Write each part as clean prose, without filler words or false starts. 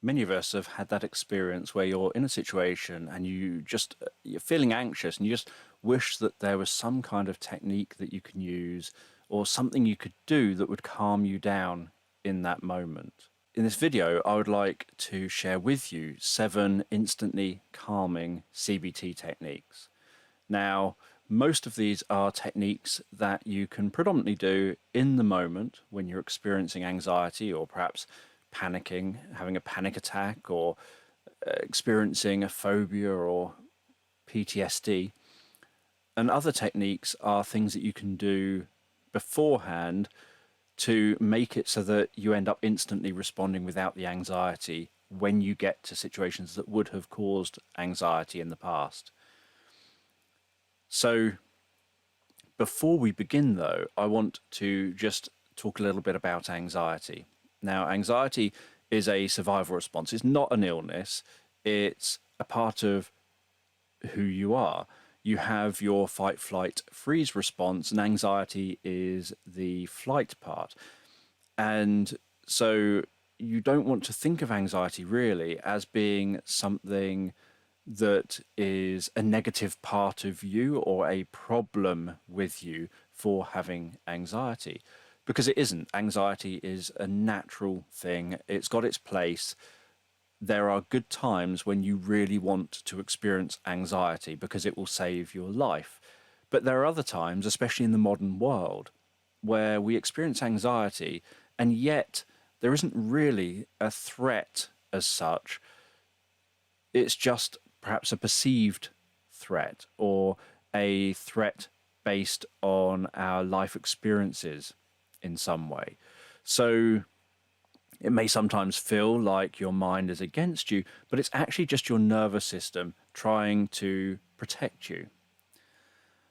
Many of us have had that experience where you're in a situation and you're feeling anxious and you just wish that there was some kind of technique that you can use or something you could do that would calm you down in that moment. In this video, I would like to share with you 7 instantly calming CBT techniques. Now, most of these are techniques that you can predominantly do in the moment when you're experiencing anxiety or perhaps panicking, having a panic attack, or experiencing a phobia or PTSD. And other techniques are things that you can do beforehand to make it so that you end up instantly responding without the anxiety when you get to situations that would have caused anxiety in the past. So before we begin, though, I want to just talk a little bit about anxiety. Now, anxiety is a survival response. It's not an illness. It's a part of who you are. You have your fight, flight, freeze response, and anxiety is the flight part. And so you don't want to think of anxiety really as being something that is a negative part of you or a problem with you for having anxiety. Because it isn't. Anxiety is a natural thing. It's got its place. There are good times when you really want to experience anxiety because it will save your life. But there are other times, especially in the modern world, where we experience anxiety and yet there isn't really a threat as such. It's just perhaps a perceived threat or a threat based on our life experiences in some way. So it may sometimes feel like your mind is against you, but it's actually just your nervous system trying to protect you.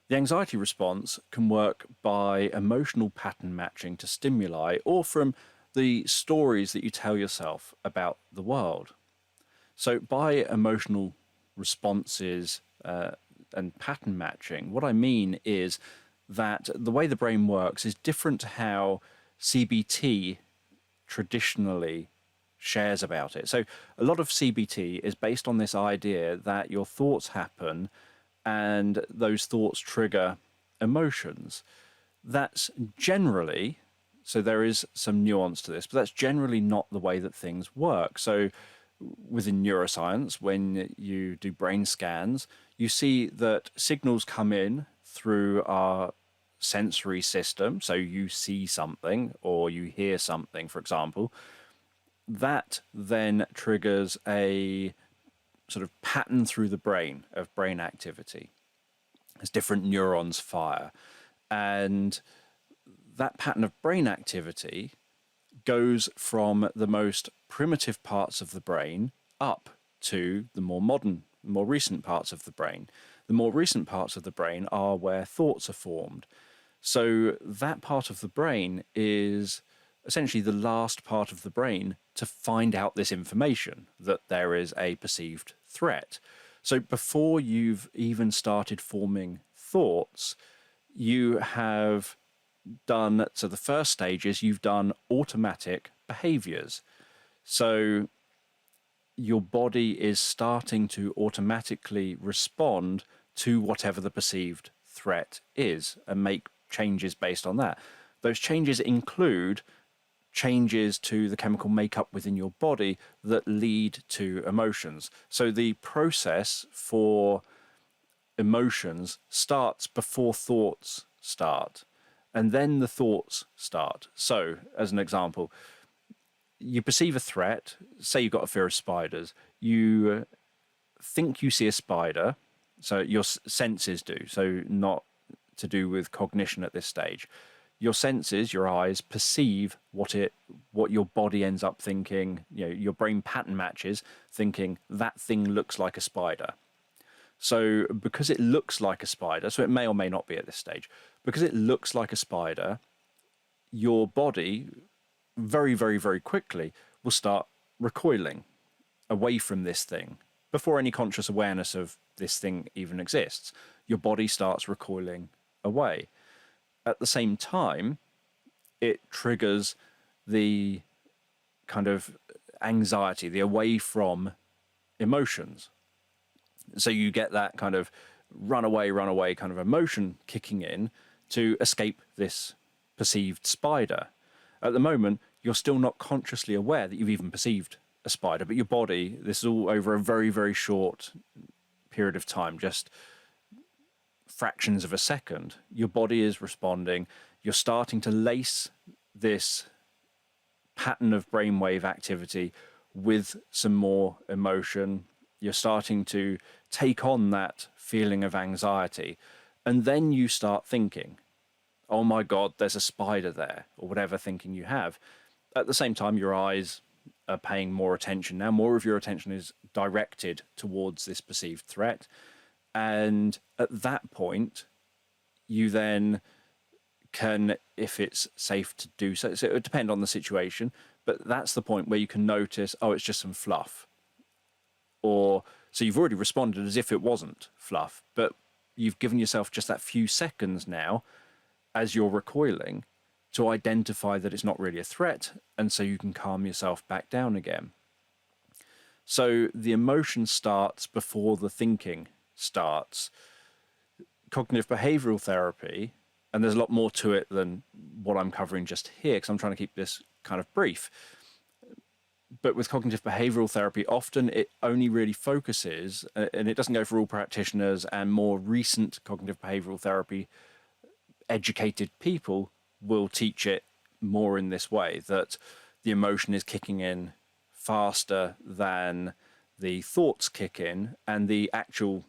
The anxiety response can work by emotional pattern matching to stimuli or from the stories that you tell yourself about the world. So by emotional responses and pattern matching, what I mean is that the way the brain works is different to how CBT traditionally shares about it. So a lot of CBT is based on this idea that your thoughts happen and those thoughts trigger emotions. That's generally, so there is some nuance to this, but that's generally not the way that things work. So within neuroscience, when you do brain scans, you see that signals come in through our sensory system. So you see something or you hear something, for example, that then triggers a sort of pattern through the brain of brain activity as different neurons fire. And that pattern of brain activity goes from the most primitive parts of the brain up to the more modern, more recent parts of the brain. The more recent parts of the brain are where thoughts are formed. So that part of the brain is essentially the last part of the brain to find out this information, that there is a perceived threat. So before you've even started forming thoughts, you have done, so the first stage is you've done automatic behaviors. So your body is starting to automatically respond to whatever the perceived threat is and make changes based on that. Those changes include changes to the chemical makeup within your body that lead to emotions. So the process for emotions starts before thoughts start, and then the thoughts start. So, as an example, you perceive a threat, say you've got a fear of spiders, you think you see a spider, so your senses do, so not to do with cognition at this stage. Your senses, your eyes, perceive what your body ends up thinking. Your brain pattern matches, thinking that thing looks like a spider. So because it looks like a spider, so it may or may not be at this stage, because it looks like a spider, your body very, very, very quickly will start recoiling away from this thing before any conscious awareness of this thing even exists. Your body starts recoiling away. At the same time, it triggers the kind of anxiety, the away from emotions. So you get that kind of run away kind of emotion kicking in to escape this perceived spider. At the moment, you're still not consciously aware that you've even perceived a spider, but your body, this is all over a very, very short period of time, just fractions of a second, your body is responding. You're starting to lace this pattern of brainwave activity with some more emotion. You're starting to take on that feeling of anxiety. And then you start thinking, oh my God, there's a spider there, or whatever thinking you have. At the same time, your eyes are paying more attention. Now, more of your attention is directed towards this perceived threat. And at that point, you then can, if it's safe to do so, so it would depend on the situation, but that's the point where you can notice, oh, it's just some fluff. Or, so you've already responded as if it wasn't fluff, but you've given yourself just that few seconds now as you're recoiling to identify that it's not really a threat, and so you can calm yourself back down again. So the emotion starts before the thinking starts. Cognitive behavioural therapy, and there's a lot more to it than what I'm covering just here, because I'm trying to keep this kind of brief. But with cognitive behavioural therapy, often it only really focuses, and it doesn't go for all practitioners, and more recent cognitive behavioural therapy educated people will teach it more in this way, that the emotion is kicking in faster than the thoughts kick in, and the actual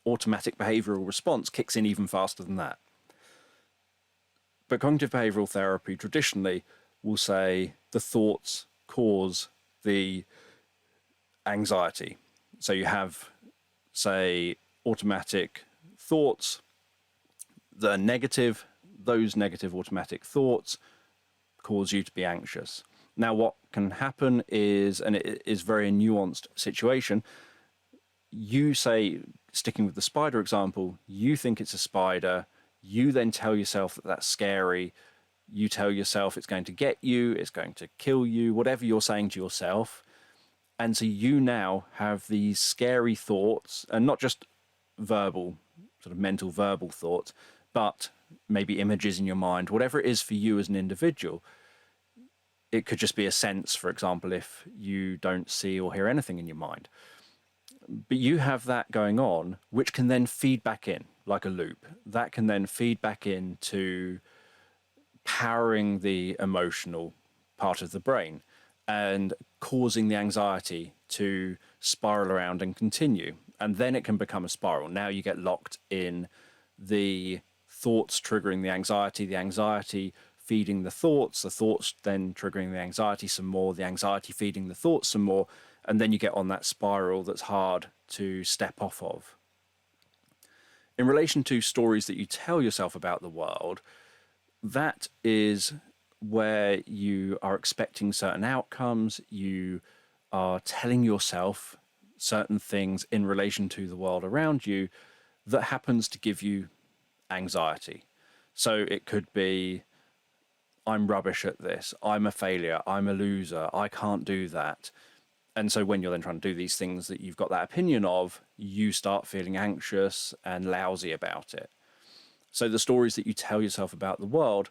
automatic behavioural response kicks in even faster than that. But cognitive behavioural therapy traditionally will say the thoughts cause the anxiety. So you have, say, automatic thoughts that are negative. Those negative automatic thoughts cause you to be anxious. Now, what can happen is, and it is very nuanced situation, you say, sticking with the spider example, you think it's a spider, you then tell yourself that that's scary, you tell yourself it's going to get you, it's going to kill you, whatever you're saying to yourself. And so you now have these scary thoughts, and not just verbal, sort of mental verbal thoughts, but maybe images in your mind, whatever it is for you as an individual. It could just be a sense, for example, if you don't see or hear anything in your mind. But you have that going on, which can then feed back in like a loop. That can then feed back into powering the emotional part of the brain and causing the anxiety to spiral around and continue. And then it can become a spiral. Now you get locked in the thoughts triggering the anxiety feeding the thoughts then triggering the anxiety some more, the anxiety feeding the thoughts some more, and then you get on that spiral that's hard to step off of. In relation to stories that you tell yourself about the world, that is where you are expecting certain outcomes, you are telling yourself certain things in relation to the world around you that happens to give you anxiety. So it could be, I'm rubbish at this, I'm a failure, I'm a loser, I can't do that. And so when you're then trying to do these things that you've got that opinion of, you start feeling anxious and lousy about it. So the stories that you tell yourself about the world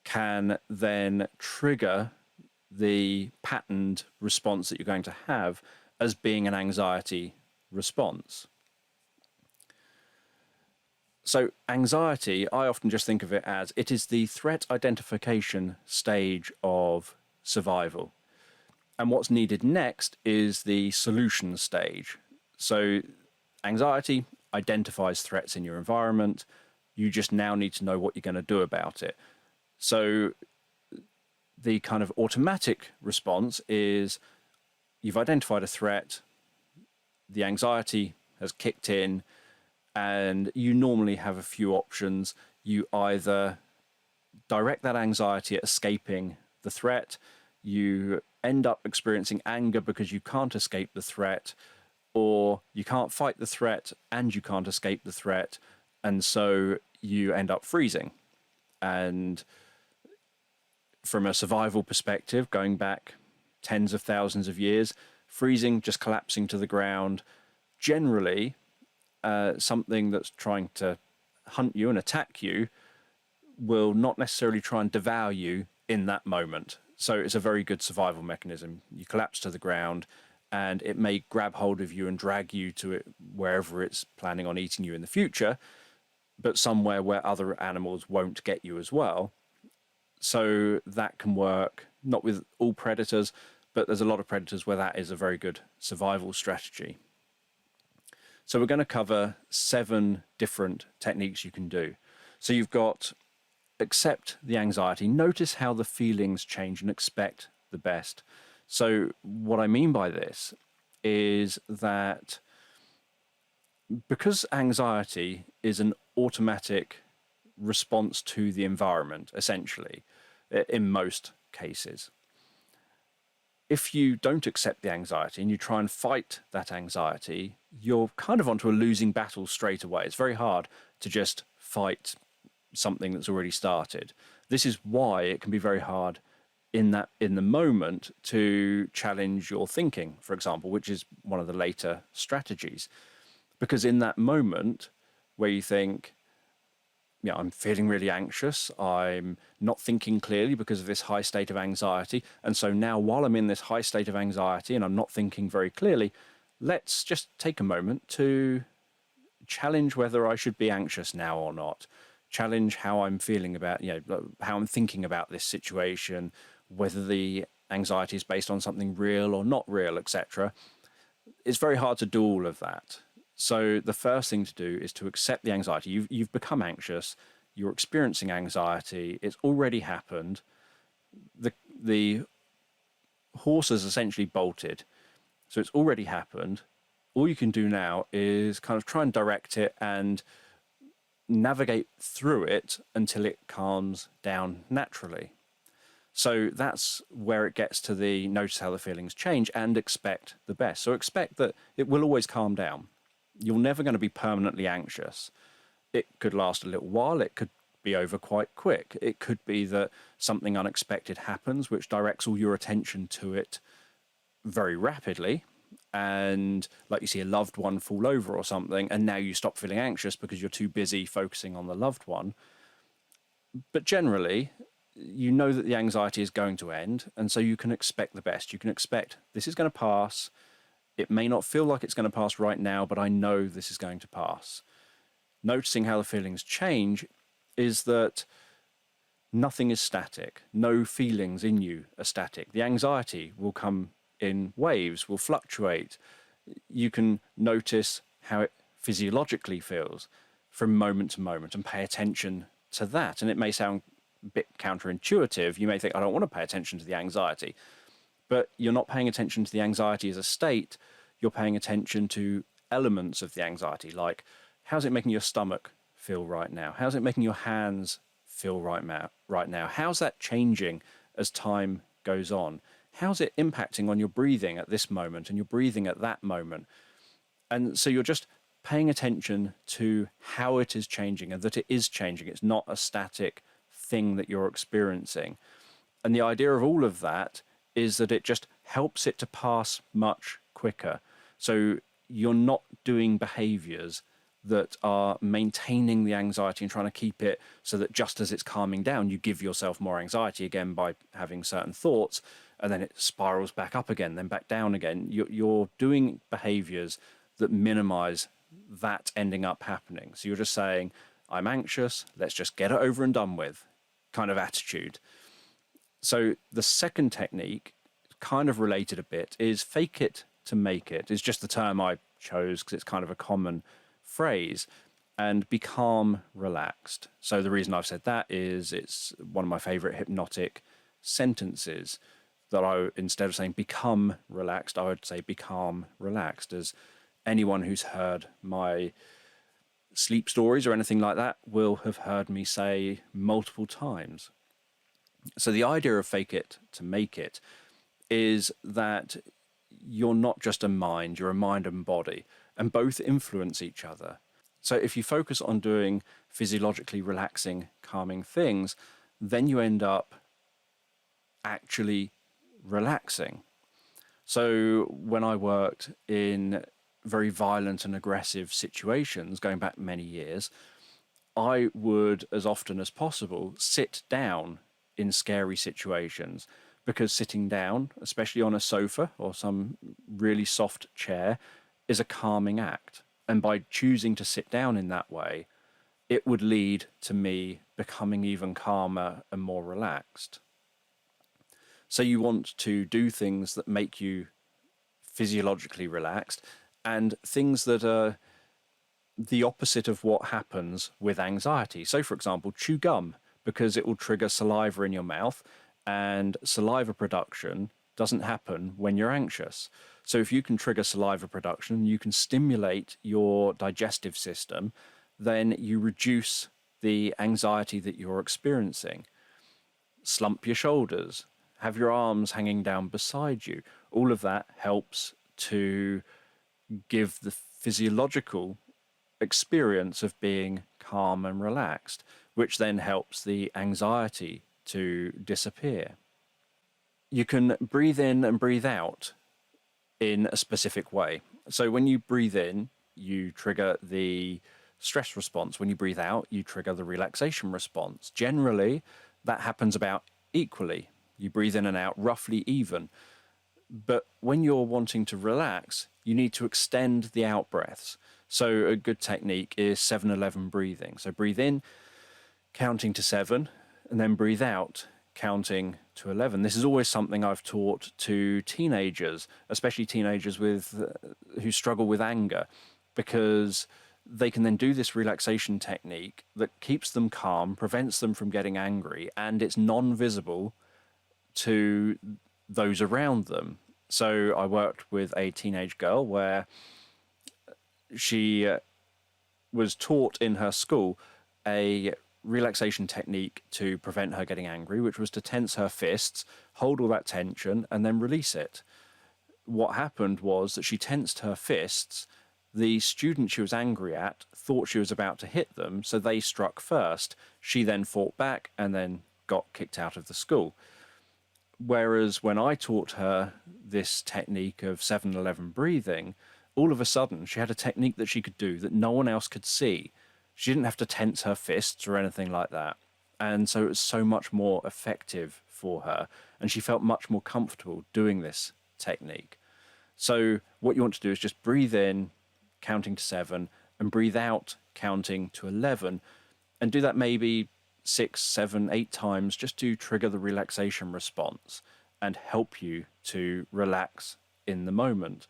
can then trigger the patterned response that you're going to have as being an anxiety response. So anxiety, I often just think of it as it is the threat identification stage of survival. And what's needed next is the solution stage. So anxiety identifies threats in your environment. You just now need to know what you're going to do about it. So the kind of automatic response is you've identified a threat, the anxiety has kicked in, and you normally have a few options. You either direct that anxiety at escaping the threat, you end up experiencing anger because you can't escape the threat, or you can't fight the threat and you can't escape the threat, and so you end up freezing. And from a survival perspective, going back tens of thousands of years, freezing, just collapsing to the ground. Generally, something that's trying to hunt you and attack you will not necessarily try and devour you in that moment. So it's a very good survival mechanism. You collapse to the ground and it may grab hold of you and drag you to it wherever it's planning on eating you in the future, but somewhere where other animals won't get you as well. So that can work, not with all predators, but there's a lot of predators where that is a very good survival strategy. So we're going to cover 7 different techniques you can do. So you've got accept the anxiety, notice how the feelings change and expect the best. So what I mean by this is that because anxiety is an automatic response to the environment, essentially, in most cases, if you don't accept the anxiety and you try and fight that anxiety, you're kind of onto a losing battle straight away. It's very hard to just fight something that's already started. This is why it can be very hard in the moment to challenge your thinking, for example, which is one of the later strategies. Because in that moment where you think, yeah, I'm feeling really anxious, I'm not thinking clearly because of this high state of anxiety, and so now while I'm in this high state of anxiety and I'm not thinking very clearly, let's just take a moment to challenge whether I should be anxious now or not. Challenge how I'm feeling about, how I'm thinking about this situation, whether the anxiety is based on something real or not real, etc. It's very hard to do all of that. So the first thing to do is to accept the anxiety. You've become anxious, you're experiencing anxiety, it's already happened. The horse has essentially bolted, so it's already happened. All you can do now is kind of try and direct it and navigate through it until it calms down naturally. So that's where it gets to the notice how the feelings change and expect the best. So expect that it will always calm down. You're never going to be permanently anxious. It could last a little while. It could be over quite quick. It could be that something unexpected happens, which directs all your attention to it very rapidly. And like you see a loved one fall over or something, and now you stop feeling anxious because you're too busy focusing on the loved one. But generally, you know that the anxiety is going to end, and so you can expect the best. You can expect this is going to pass. It may not feel like it's going to pass right now, but I know this is going to pass. Noticing how the feelings change is that nothing is static. No feelings in you are static. The anxiety will come in waves, will fluctuate. You can notice how it physiologically feels from moment to moment and pay attention to that. And it may sound a bit counterintuitive. You may think, I don't want to pay attention to the anxiety. But you're not paying attention to the anxiety as a state. You're paying attention to elements of the anxiety, like how's it making your stomach feel right now? How's it making your hands feel right now? How's that changing as time goes on? How's it impacting on your breathing at this moment and your breathing at that moment? And so you're just paying attention to how it is changing and that it is changing. It's not a static thing that you're experiencing. And the idea of all of that is that it just helps it to pass much quicker. So you're not doing behaviors that are maintaining the anxiety and trying to keep it so that just as it's calming down, you give yourself more anxiety again by having certain thoughts, and then it spirals back up again, then back down again. You're doing behaviors that minimize that ending up happening. So you're just saying, I'm anxious, let's just get it over and done with kind of attitude. So the second technique, kind of related a bit, is fake it to make it. It's just the term I chose because it's kind of a common phrase. And be calm, relaxed. So the reason I've said that is it's one of my favorite hypnotic sentences that instead of saying become relaxed, I would say be calm, relaxed, as anyone who's heard my sleep stories or anything like that will have heard me say multiple times. So the idea of fake it to make it is that you're not just a mind, you're a mind and body, and both influence each other. So if you focus on doing physiologically relaxing, calming things, then you end up actually relaxing. So when I worked in very violent and aggressive situations, going back many years, I would, as often as possible, sit down in scary situations, because sitting down, especially on a sofa or some really soft chair, is a calming act. And by choosing to sit down in that way, it would lead to me becoming even calmer and more relaxed. So you want to do things that make you physiologically relaxed, and things that are the opposite of what happens with anxiety. So, for example, chew gum, because it will trigger saliva in your mouth, and saliva production doesn't happen when you're anxious. So, if you can trigger saliva production, you can stimulate your digestive system, then you reduce the anxiety that you're experiencing. Slump your shoulders, have your arms hanging down beside you. All of that helps to give the physiological experience of being calm and relaxed, which then helps the anxiety to disappear. You can breathe in and breathe out in a specific way. So when you breathe in, you trigger the stress response. When you breathe out, you trigger the relaxation response. Generally, that happens about equally. You breathe in and out roughly even. But when you're wanting to relax, you need to extend the out breaths. So a good technique is 7-11 breathing. So breathe in, counting to 7, and then breathe out, counting to 11. This is always something I've taught to teenagers, especially teenagers who struggle with anger, because they can then do this relaxation technique that keeps them calm, prevents them from getting angry, and it's non-visible to those around them. So I worked with a teenage girl where she was taught in her school a relaxation technique to prevent her getting angry, which was to tense her fists, hold all that tension, and then release it. What happened was that she tensed her fists. The student she was angry at thought she was about to hit them, so they struck first. She then fought back and then got kicked out of the school. Whereas when I taught her this technique of 7-11 breathing, all of a sudden she had a technique that she could do that no one else could see. She didn't have to tense her fists or anything like that. And so it was so much more effective for her. And she felt much more comfortable doing this technique. So what you want to do is just breathe in, counting to 7, and breathe out, counting to 11. And do that maybe 6, 7, 8 times, just to trigger the relaxation response and help you to relax in the moment.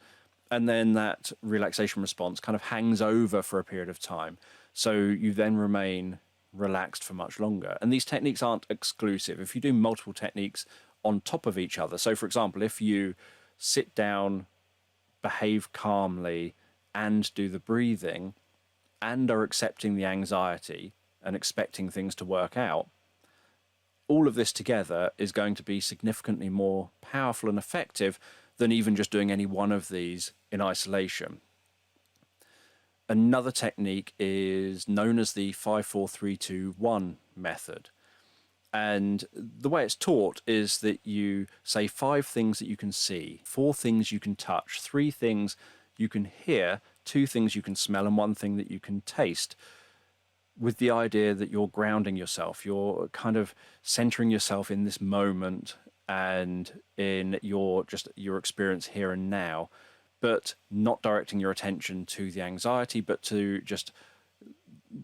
And then that relaxation response kind of hangs over for a period of time. So you then remain relaxed for much longer. And these techniques aren't exclusive. If you do multiple techniques on top of each other, so for example, if you sit down, behave calmly, and do the breathing, and are accepting the anxiety and expecting things to work out, all of this together is going to be significantly more powerful and effective than even just doing any one of these in isolation. Another technique is known as the 5-4-3-2-1 method. And the way it's taught is that you say 5 things that you can see, 4 things you can touch, 3 things you can hear, 2 things you can smell, and 1 thing that you can taste, with the idea that you're grounding yourself, you're kind of centering yourself in this moment and in your experience here and now, but not directing your attention to the anxiety, but to just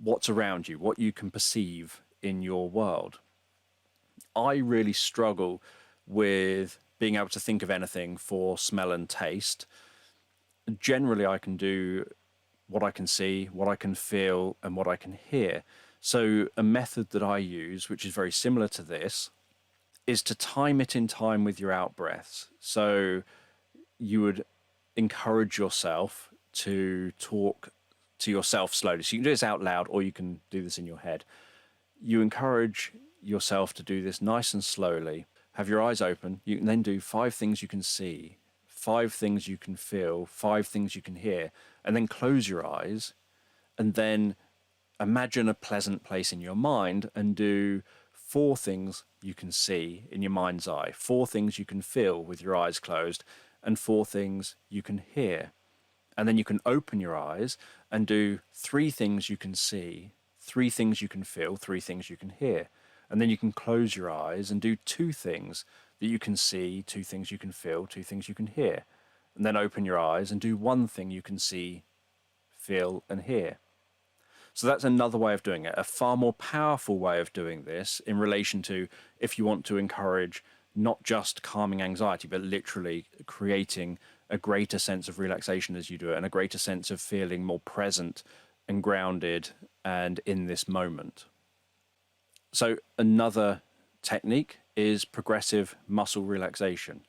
what's around you, what you can perceive in your world. I really struggle with being able to think of anything for smell and taste. Generally, I can do what I can see, what I can feel, and what I can hear. So a method that I use, which is very similar to this, is to time it in time with your out breaths. So you would encourage yourself to talk to yourself slowly. So you can do this out loud, or you can do this in your head. You encourage yourself to do this nice and slowly. Have your eyes open. You can then do 5 things you can see, 5 things you can feel, 5 things you can hear, and then close your eyes, and then imagine a pleasant place in your mind and do 4 things you can see in your mind's eye, 4 things you can feel with your eyes closed, and 4 things you can hear. And then you can open your eyes and do 3 things you can see, 3 things you can feel, 3 things you can hear. And then you can close your eyes and do 2 things that you can see, 2 things you can feel, 2 things you can hear. And then open your eyes and do 1 thing you can see, feel, and hear. So that's another way of doing it, a far more powerful way of doing this in relation to if you want to encourage not just calming anxiety, but literally creating a greater sense of relaxation as you do it and a greater sense of feeling more present and grounded and in this moment. So another technique is progressive muscle relaxation.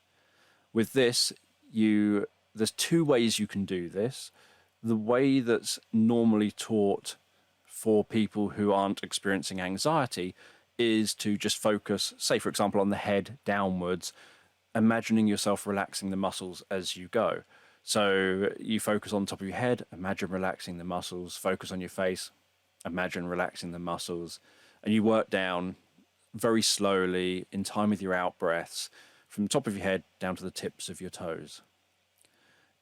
With this, there's 2 ways you can do this. The way that's normally taught for people who aren't experiencing anxiety is to just focus, say, for example, on the head downwards, imagining yourself relaxing the muscles as you go. So you focus on the top of your head, imagine relaxing the muscles, focus on your face, imagine relaxing the muscles, and you work down very slowly in time with your out breaths from the top of your head down to the tips of your toes.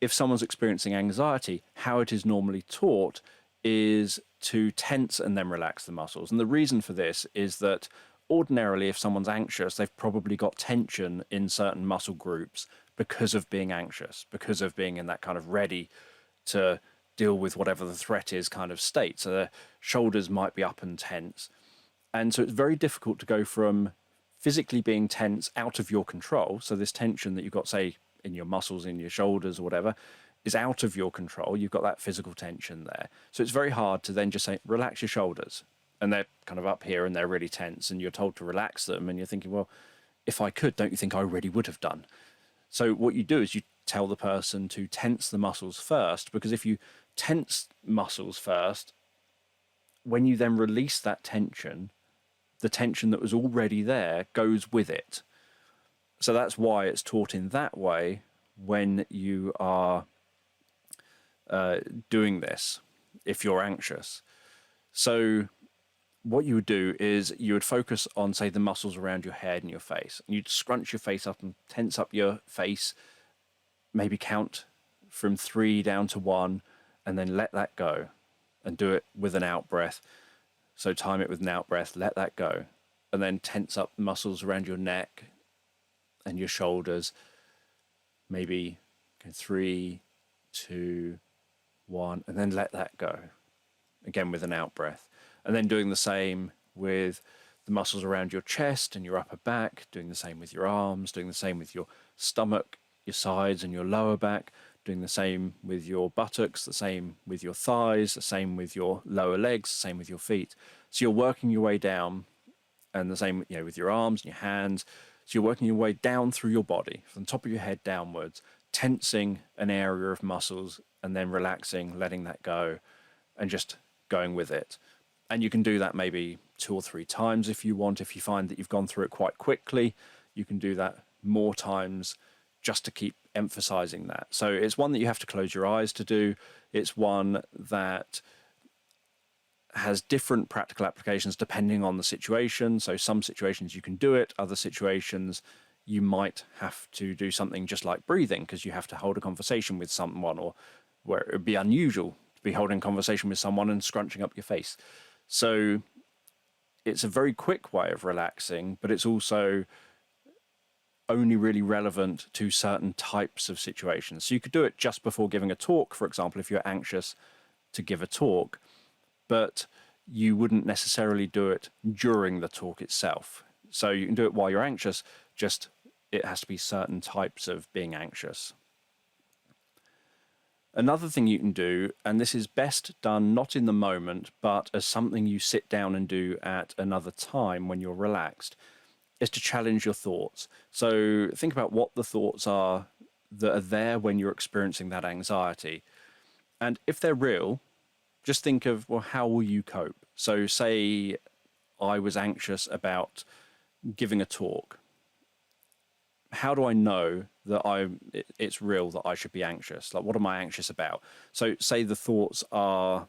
If someone's experiencing anxiety, how it is normally taught is to tense and then relax the muscles. And the reason for this is that ordinarily, if someone's anxious, they've probably got tension in certain muscle groups because of being anxious, because of being in that kind of ready to deal with whatever the threat is kind of state. So their shoulders might be up and tense. And so it's very difficult to go from physically being tense out of your control. So this tension that you've got, say, in your muscles, in your shoulders or whatever, is out of your control. You've got that physical tension there. So it's very hard to then just say, relax your shoulders. And they're kind of up here and they're really tense and you're told to relax them. And you're thinking, well, if I could, don't you think I already would have done? So what you do is you tell the person to tense the muscles first, because if you tense muscles first, when you then release that tension, the tension that was already there goes with it. So that's why it's taught in that way when you are doing this, if you're anxious. So what you would do is you would focus on, say, the muscles around your head and your face. And you'd scrunch your face up and tense up your face, maybe count from 3 down to 1, and then let that go and do it with an out breath. So time it with an out breath, let that go, and then tense up the muscles around your neck and your shoulders. Maybe 3, 2, 1, and then let that go. Again with an out breath. And then doing the same with the muscles around your chest and your upper back, doing the same with your arms, doing the same with your stomach, your sides and your lower back, doing the same with your buttocks, the same with your thighs, the same with your lower legs, the same with your feet. So you're working your way down, and the same, with your arms and your hands. So you're working your way down through your body, from the top of your head downwards, tensing an area of muscles and then relaxing, letting that go, and just going with it. And you can do that maybe 2 or 3 times if you want. If you find that you've gone through it quite quickly, you can do that more times just to keep emphasizing that. So it's one that you have to close your eyes to do. It's one that has different practical applications depending on the situation. So some situations you can do it, other situations you might have to do something just like breathing, because you have to hold a conversation with someone, or where it would be unusual to be holding a conversation with someone and scrunching up your face. So it's a very quick way of relaxing, but it's also only really relevant to certain types of situations. So you could do it just before giving a talk, for example, if you're anxious to give a talk, but you wouldn't necessarily do it during the talk itself. So you can do it while you're anxious, just it has to be certain types of being anxious. Another thing you can do, and this is best done not in the moment, but as something you sit down and do at another time when you're relaxed, is to challenge your thoughts. So think about what the thoughts are that are there when you're experiencing that anxiety. And if they're real, just think of, well, how will you cope? So say I was anxious about giving a talk. How do I know that it's real that I should be anxious? Like, what am I anxious about? So say the thoughts are,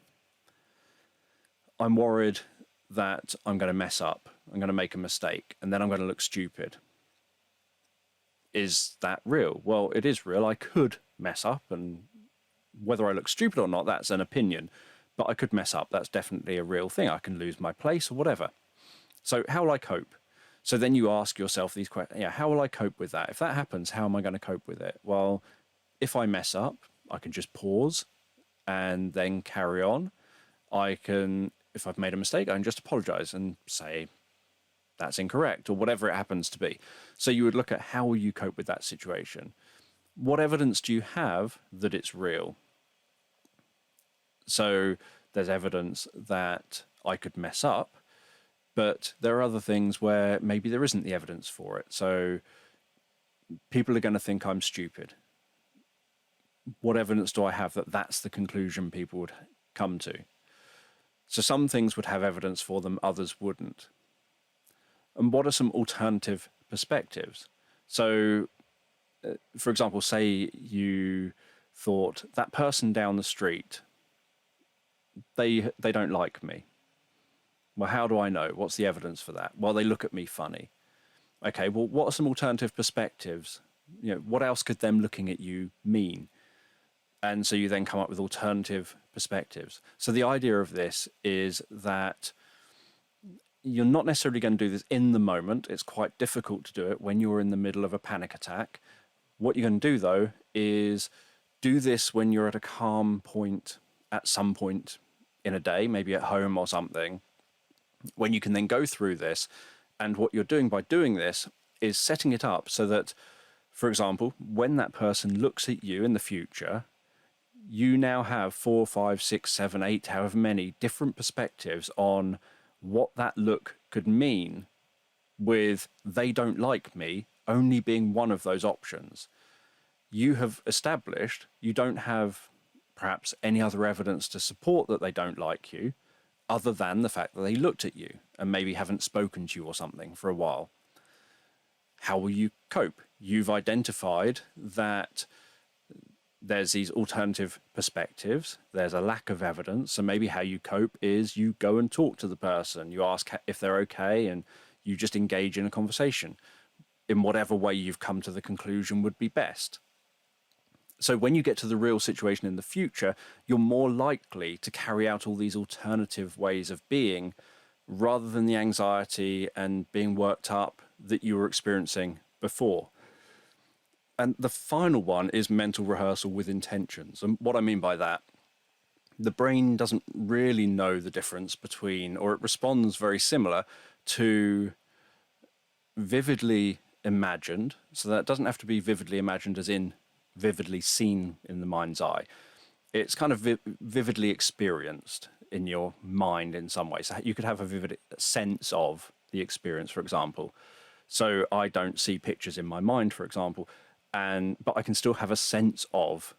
I'm worried that I'm going to mess up. I'm going to make a mistake, and then I'm going to look stupid. Is that real? Well, it is real. I could mess up, and whether I look stupid or not, that's an opinion. But I could mess up. That's definitely a real thing. I can lose my place or whatever. So how will I cope? So then you ask yourself these questions. Yeah, how will I cope with that? If that happens, how am I going to cope with it? Well, if I mess up, I can just pause and then carry on. I can, if I've made a mistake, I can just apologize and say that's incorrect or whatever it happens to be. So you would look at how will you cope with that situation? What evidence do you have that it's real? So there's evidence that I could mess up, but there are other things where maybe there isn't the evidence for it. So people are going to think I'm stupid. What evidence do I have that that's the conclusion people would come to? So some things would have evidence for them, others wouldn't. And what are some alternative perspectives? So, for example, say you thought that person down the street, they don't like me. Well, how do I know? What's the evidence for that? Well, they look at me funny. Okay, well, what are some alternative perspectives? You know, what else could them looking at you mean? And so you then come up with alternative perspectives. So the idea of this is that you're not necessarily going to do this in the moment. It's quite difficult to do it when you're in the middle of a panic attack. What you're going to do, though, is do this when you're at a calm point at some point in a day, maybe at home or something, when you can then go through this. And what you're doing by doing this is setting it up so that, for example, when that person looks at you in the future, you now have 4, 5, 6, 7, 8, however many different perspectives on what that look could mean, with they don't like me only being one of those options. You have established you don't have perhaps any other evidence to support that they don't like you other than the fact that they looked at you and maybe haven't spoken to you or something for a while. How will you cope? You've identified that there's these alternative perspectives, there's a lack of evidence, so maybe how you cope is you go and talk to the person, you ask if they're okay, and you just engage in a conversation in whatever way you've come to the conclusion would be best. So when you get to the real situation in the future, you're more likely to carry out all these alternative ways of being rather than the anxiety and being worked up that you were experiencing before. And the final one is mental rehearsal with intentions. And what I mean by that, the brain doesn't really know the difference between, or it responds very similar to vividly imagined. So that doesn't have to be vividly imagined as in vividly seen in the mind's eye. It's kind of vividly experienced in your mind in some way. So you could have a vivid sense of the experience, for example. So I don't see pictures in my mind, for example, but I can still have a sense of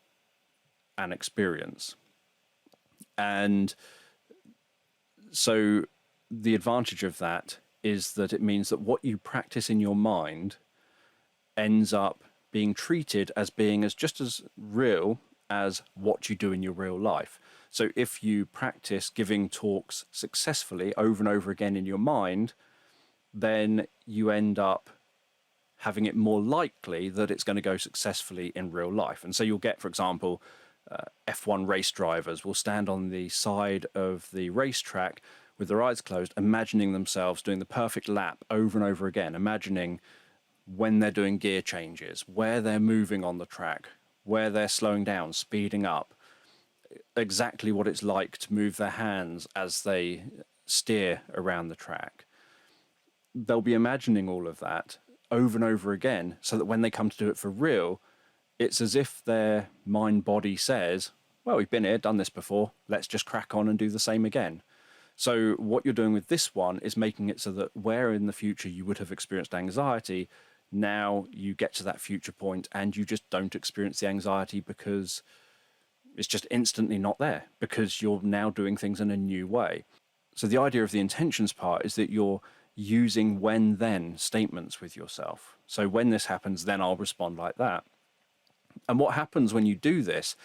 an experience. And so the advantage of that is that it means that what you practice in your mind ends up being treated as being just as real as what you do in your real life. So if you practice giving talks successfully over and over again in your mind, then you end up having it more likely that it's going to go successfully in real life. And so you'll get, for example, F1 race drivers will stand on the side of the racetrack with their eyes closed, imagining themselves doing the perfect lap over and over again, imagining when they're doing gear changes, where they're moving on the track, where they're slowing down, speeding up, exactly what it's like to move their hands as they steer around the track. They'll be imagining all of that over and over again so that when they come to do it for real, it's as if their mind-body says, well, we've been here, done this before, let's just crack on and do the same again. So what you're doing with this one is making it so that where in the future you would have experienced anxiety, now you get to that future point and you just don't experience the anxiety because it's just instantly not there, because you're now doing things in a new way. So the idea of the intentions part is that you're using when-then statements with yourself. So when this happens, then I'll respond like that. And what happens when you do this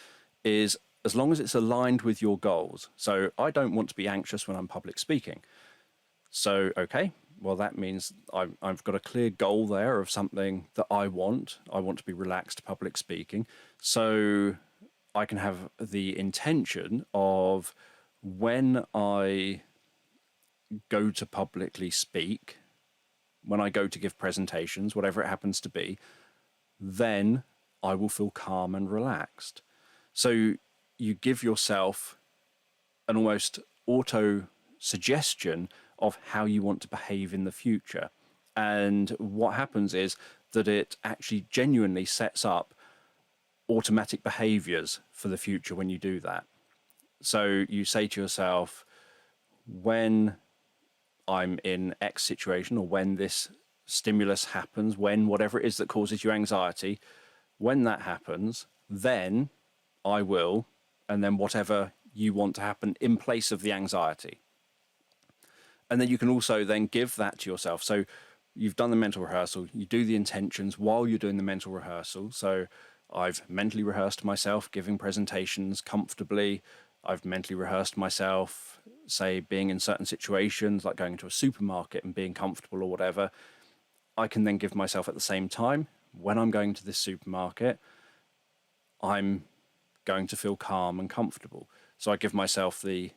is, as long as it's aligned with your goals. So I don't want to be anxious when I'm public speaking. So, okay, well, that means I've got a clear goal there of something that I want. I want to be relaxed public speaking. So I can have the intention of when I go to publicly speak, when I go to give presentations, whatever it happens to be, then I will feel calm and relaxed. So you give yourself an almost auto suggestion of how you want to behave in the future. And what happens is that it actually genuinely sets up automatic behaviors for the future when you do that. So you say to yourself, when I'm in X situation, or when this stimulus happens, when whatever it is that causes you anxiety, when that happens, then I will, and then whatever you want to happen in place of the anxiety. And then you can also then give that to yourself. So you've done the mental rehearsal, you do the intentions while you're doing the mental rehearsal. So I've mentally rehearsed myself giving presentations comfortably. I've mentally rehearsed myself, say, being in certain situations, like going into a supermarket and being comfortable or whatever. I can then give myself at the same time, when I'm going to this supermarket, I'm going to feel calm and comfortable. So I give myself the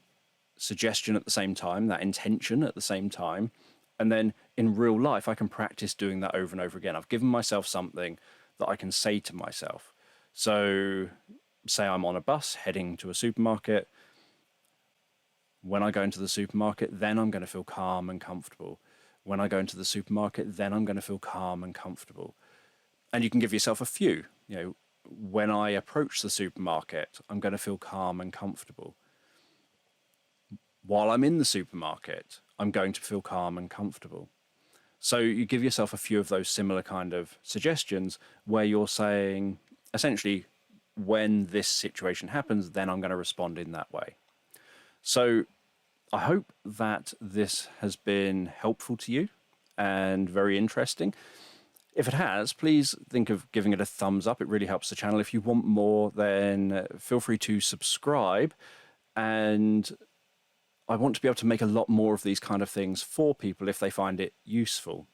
suggestion at the same time, that intention at the same time. And then in real life, I can practice doing that over and over again. I've given myself something that I can say to myself. So say I'm on a bus heading to a supermarket. When I go into the supermarket, then I'm going to feel calm and comfortable. When I go into the supermarket, then I'm going to feel calm and comfortable. And you can give yourself a few. When I approach the supermarket, I'm going to feel calm and comfortable. While I'm in the supermarket, I'm going to feel calm and comfortable. So you give yourself a few of those similar kind of suggestions where you're saying, essentially, when this situation happens, then I'm going to respond in that way. So I hope that this has been helpful to you and very interesting. If it has, please think of giving it a thumbs up. It really helps the channel. If you want more, then feel free to subscribe. And I want to be able to make a lot more of these kind of things for people if they find it useful.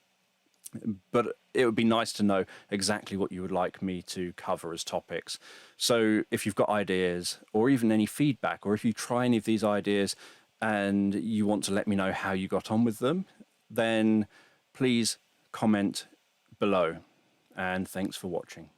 But it would be nice to know exactly what you would like me to cover as topics. So if you've got ideas or even any feedback, or if you try any of these ideas and you want to let me know how you got on with them, then please comment below. And thanks for watching.